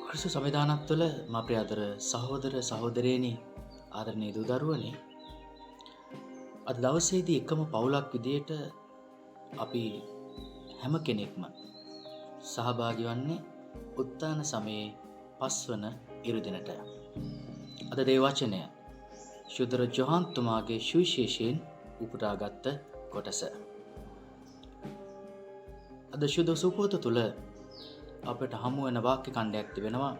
ක්‍රිස්තු සවිධානත් තුළ මප්‍රිය ආදර සහෝදර සහෝදරයනි ආදරණීය දූ දරුවනි, අද දවසේදී එකම පවුලක් විදියට අපි හැම කෙනෙක්ම සහභාගී වන්නේ උත්ථාන සමයේ පස්වන ඉරුදිනට. අද දේව වචනය ශුද්ධ ජොහාන් තුමාගේ සුවිශේෂයෙන් උපුටාගත් කොටස. අද ශුද්ධ සුපෝත තුළ අපට හමු වෙන වාක්‍ය ඛණ්ඩයක් තිබෙනවා.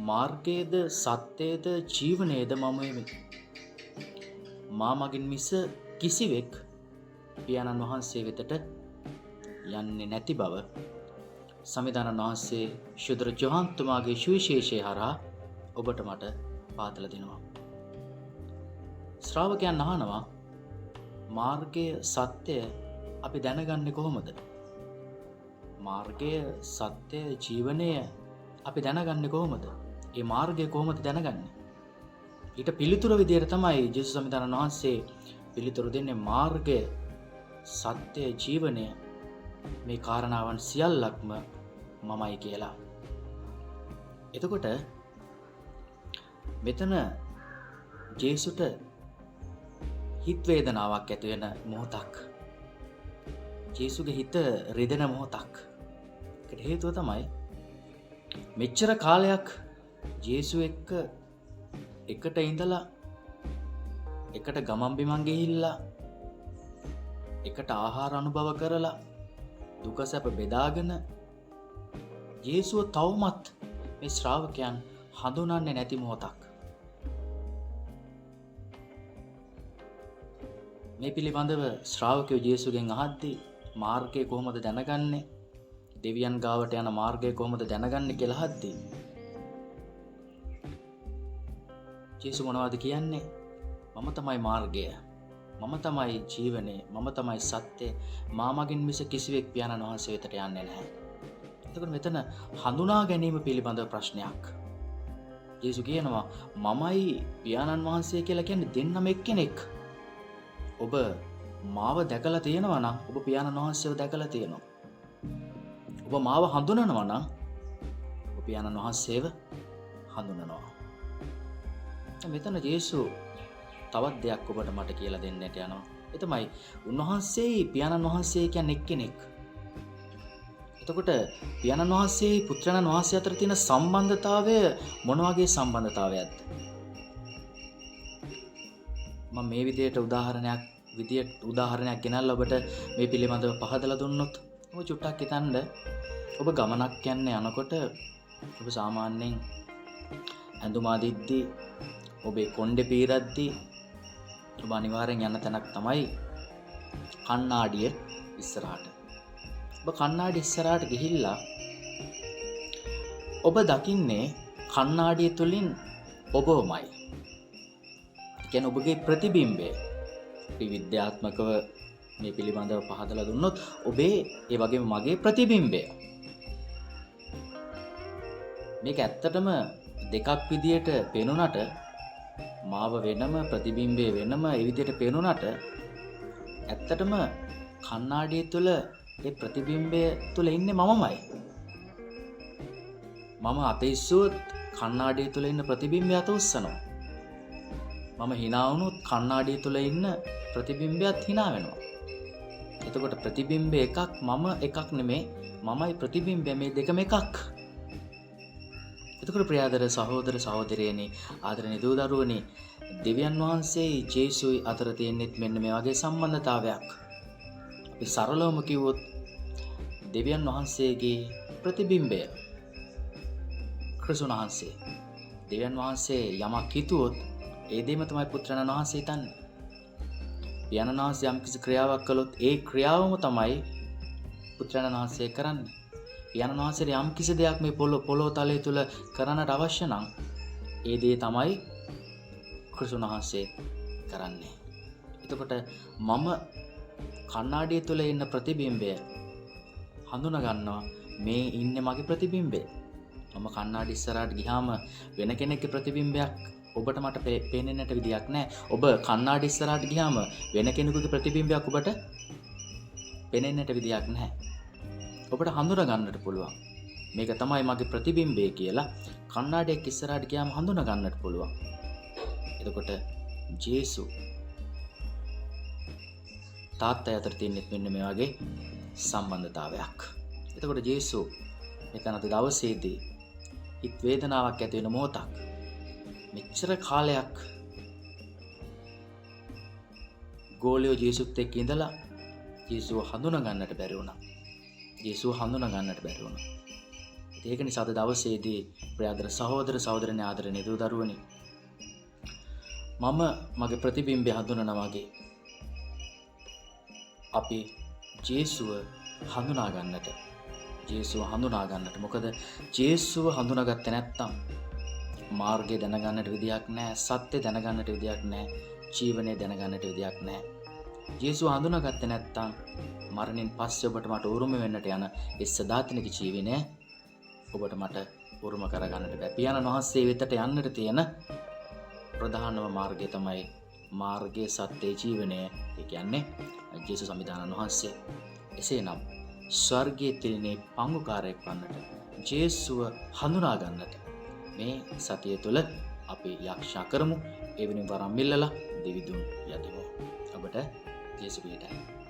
මාර්ගයේද සත්‍යයේද ජීවනයේද මම වෙමි. මා මගින් මිස කිසිවෙක් පියාණන් වහන්සේ වෙතට යන්නේ නැති බව සමිධානන් වහන්සේ ශුද්ධ ජොහාන් තුමාගේ සුවිශේෂය හරහා ඔබට මට පාදලා දෙනවා. ශ්‍රාවකයන් අහනවා, මාර්ගය සත්‍යය අපි දැනගන්නේ කොහොමද? මාර්ගය සත්‍ය ජීවනය අපි දැනගන්නේ කොහොමද? ඒ මාර්ගය කොහොමද දැනගන්නේ? ඊට පිළිතුර විදියට තමයි ජේසුස් සමිධානන් වහන්සේ පිළිතුරු දෙන්නේ. මාර්ගය සත්‍ය ජීවනය මේ කාරණාවන් සියල්ලක්ම මමයි කියලා. එතකොට මෙතන ජේසුට හිත වේදනාවක් ඇති වෙන මොහොතක්, ජේසුගේ හිත රිදෙන මොහොතක්. ඒකට හේතුව තමයි මෙච්චර කාලයක් ජේසු එක්ක එකට ඉඳලා එකට ගමන් බිමන් ගිහිල්ලා එකට ආහාර අනුභව කරලා දුක සැප බෙදාගෙන ජේසුව තවමත් මේ ශ්‍රාවකයන් හඳුනන්නේ නැති මොහොතක්. මේ පිළිබඳව ශ්‍රාවකයෝ ජේසුගෙන් අහද්දී මාර්ගය කොහොමද දැනගන්නේ? දෙවියන් ගාවට යන මාර්ගය කොහොමද දැනගන්නේ කියලා අහද්දී ජේසු මොනවද කියන්නේ? මම තමයි මාර්ගය, මම තමයි ජීවනය, මම තමයි සත්‍ය, මා මගින් මිස කිසිවෙක් පියාණන් වහන්සේ වෙතට යන්නේ නැහැ. එතකොට මෙතන හඳුනා ගැනීම පිළිබඳව ප්‍රශ්නයක්. ජේසු කියනවා මමයි පියාණන් වහන්සේ කියලා කියන්නේ දෙන්නම එක්කෙනෙක්. ඔබ මාව දැකලා තියෙනවා නම් ඔබ පියාණන් වහන්සේව දැකලා තියෙනවා. ඔබ මාව හඳුනනවා නම් ඔබ පියාණන් වහන්සේව හඳුනනවා. මෙතන ජේසු තවත් දෙයක් ඔබට මට කියලා දෙන්නට යනවා. ඒ තමයි උන්වහන්සේ පියාණන් වහන්සේ කියන්නේ එක්කෙනෙක්. එතකොට පියාණන් වහන්සේ පුත්‍රයන් වහන්සේ අතර තියෙන සම්බන්ධතාවය මොන වගේ සම්බන්ධතාවයක්ද? මම මේ විදියට උදාහරණයක් ගෙනල්ලා ඔබට මේ පිළිබඳව පහදලා දුන්නොත් ඔබ චුට්ටක් හිතන්න. ඔබ ගමනක් යන්න යනකොට ඔබ සාමාන්‍යයෙන් ඇඳුම් අදිද්දී ඔබේ කොණ්ඩේ පීරද්දී ඔබ අනිවාර්යෙන් යන තැනක් තමයි කණ්ණාඩිය ඉස්සරහට. ඔබ කණ්ණාඩිය ඉස්සරහට ගිහිල්ලා ඔබ දකින්නේ කණ්ණාඩිය තුලින් ඔබමයි. කියන්නේ ඔබගේ ප්‍රතිබිම්බය. අපි විද්‍යාත්මකව මේ පිළිබඳව පහදලා දුන්නොත් ඔබේ ඒ වගේම මගේ ප්‍රතිබිම්බය. මේක ඇත්තටම දෙකක් විදියට පේනුනට, මාව වෙනම ප්‍රතිබිම්බය වෙනම ඒ විදියට පේනුනට ඇත්තටම කණ්ණාඩිය තුල ඒ ප්‍රතිබිම්බය තුල ඉන්නේ මමමයි. මම අත ඉස්සුවොත් කණ්ණාඩිය තුල ඉන්න ප්‍රතිබිම්බය අත උස්සනවා. මම hina වුණොත් කණ්ණාඩිය තුල ඉන්න ප්‍රතිබිම්බයත් hina වෙනවා. එතකොට ප්‍රතිබිම්බය එකක්, මම එකක් නෙමෙයි. මමයි ප්‍රතිබිම්බය, මේ දෙකම එකක්. එතකොට ප්‍රියාදර සහෝදර සහෝදරියනි, ආදරණීය දූ දරුවනි, දෙවියන් වහන්සේ ජේසුයි අතර තියෙනෙත් මෙන්න මේ වගේ සම්බන්ධතාවයක්. අපි සරලවම කිව්වොත් දෙවියන් වහන්සේගේ ප්‍රතිබිම්බය ක්‍රිස්තුන් වහන්සේ. දෙවියන් වහන්සේ යමක් හිතුවොත් ඒ දෙයම තමයි පුත්‍රයන් වහන්සේ හිතන්නේ. පියාණන් වහන්සේ යම් කිසි ක්‍රියාවක් කළොත් ඒ ක්‍රියාවම තමයි පුත්‍රයන් වහන්සේ කරන්නේ. පියාණන් වහන්සේට යම් කිසි දෙයක් මේ පොළොව තලය තුල කරන්නට අවශ්‍ය නම් ඒ දේ තමයි ක්‍රිස්තුන් වහන්සේ කරන්නේ. එතකොට මම කණ්ණාඩිය තුල ඉන්න ප්‍රතිබිම්බය හඳුනා ගන්නවා. මේ ඉන්නේ මගේ ප්‍රතිබිම්බය. මම කණ්ණාඩි ඉස්සරහට ගියාම වෙන කෙනෙක්ගේ ප්‍රතිබිම්බයක් ඔබට මට පේන්නට විදියක් නැහැ. ඔබ කණ්ණාඩි ඉස්සරහට ගියාම වෙන කෙනෙකුගේ ප්‍රතිබිම්බයක් ඔබට පේන්නට විදියක් නැහැ. ඔබට හඳුනා ගන්නට පුළුවන්. මේක තමයි මගේ ප්‍රතිබිම්බය කියලා කණ්ණාඩියක් ඉස්සරහට ගියාම හඳුනා ගන්නට පුළුවන්. එතකොට ජේසු තාත්තා අතර තියෙන මෙන්න මේ වගේ සම්බන්ධතාවයක්. එතකොට ජේසු මෙතන දවසේදී හිත වේදනාවක් ඇති වෙන මොහොතක් මෙච්චර කාලයක් ගෝලියෝ ජේසුත් එක්ක ඉඳලා ජේසුව හඳුනා ගන්නට බැරි වුණා. ජේසුව හඳුනා ගන්නට බැරි වුණා. ඒක නිසා අද දවසේදී ප්‍රියදර සහෝදර සහෝදරයනි ආදරණීය දූ දරුවනි මම මගේ ප්‍රතිබිම්බය හඳුනනවා වගේ අපි ජේසුව හඳුනා ගන්නට මොකද ජේසුව හඳුනාගත්තේ නැත්නම් මාර්ගය දැනගන්නට විදියක් නැහැ, සත්‍ය දැනගන්නට විදියක් නැහැ, ජීවනය දැනගන්නට විදියක් නැහැ. ජේසුව හඳුනාගත්තේ නැත්නම් මරණින් පස්සේ ඔබට මට උරුම වෙන්නට යන ඒ සදාතනික ජීවනය ඔබට මට උරුම කරගන්නට බැහැ. පියාණන් වහන්සේ වෙතට යන්නට තියෙන ප්‍රධානම මාර්ගය තමයි මාර්ගයේ සත්‍ය ජීවනය. ඒ කියන්නේ ජේසුස් සම්විධානන් වහන්සේ. එසේනම් ස්වර්ගයේ තිලිනේ පංගුකාරයෙක් වන්නට ජේසුව හඳුනා ගන්නට මේ සතිය තුළ අපි යක්ෂා කරමු. ඒ වෙනුවෙන් වරම් මිල්ලලා දෙවිදුන් යදිමු. ඔබට ජේසුස් පිටයි.